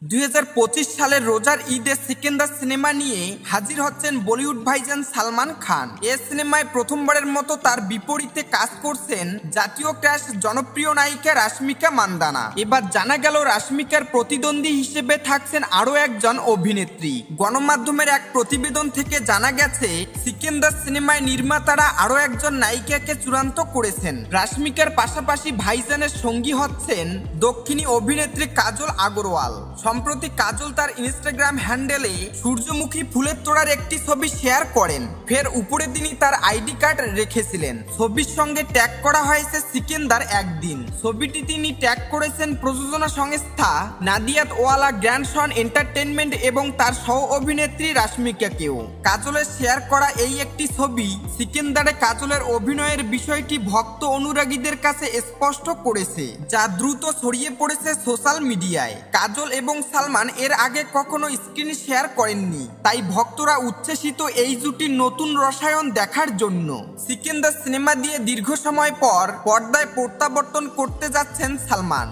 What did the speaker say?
2025 সালের রোজার ঈদে সিকেন্দার সিনেমা নিয়ে হাজির হচ্ছেন বলিউড ভাইজান সালমান খান। এ সিনেমায় প্রথমবারের মতো তার বিপরীতে কাজ করছেন জাতীয় ক্রাশ জনপ্রিয় নায়িকা রাশমিকা মান্দানা। এবার জানা গেল রাশমিকার প্রতিদ্বন্দ্বী হিসেবে থাকছেন আরও একজন অভিনেত্রী। গণমাধ্যমের এক প্রতিবেদন থেকে জানা গেছে সিকেন্দার সিনেমায় নির্মাতারা আরও একজন নায়িকাকে চূড়ান্ত করেছেন। রাশমিকার পাশাপাশি ভাইজানের সঙ্গী হচ্ছেন দক্ষিণী অভিনেত্রী কাজল আগরওয়াল। সম্প্রতি কাজল তার ইনস্টাগ্রাম হ্যান্ডেলে সূর্যমুখী ফুলের তোড়ার একটি ছবি শেয়ার করেন। ফের উপরে তিনি তার আইডি কার্ড রেখেছিলেন। ছবির সঙ্গে ট্যাগ করা হয়েছে সিকেন্দার একদিন। ছবিটি তিনি ট্যাগ করেছেন প্রযোজনা সংস্থা নাদিয়াত ওয়ালা গ্র্যান্ডসন এন্টারটেনমেন্ট এবং তার সহ অভিনেত্রী রাশমিকাকেও। কাজলের শেয়ার করা এই একটি ছবি সিকেন্দারে কাজলের অভিনয়ের বিষয়টি ভক্ত অনুরাগীদের কাছে স্পষ্ট করেছে, যা দ্রুত ছড়িয়ে পড়েছে সোশ্যাল মিডিয়ায়। কাজল এবং সালমান এর আগে কখনো স্ক্রিন শেয়ার করেননি, তাই ভক্তরা উচ্ছ্বসিত এই জুটির নতুন রসায়ন দেখার জন্য। সিকেন্দার সিনেমা দিয়ে দীর্ঘ সময় পর পর্দায় প্রত্যাবর্তন করতে যাচ্ছেন সালমান।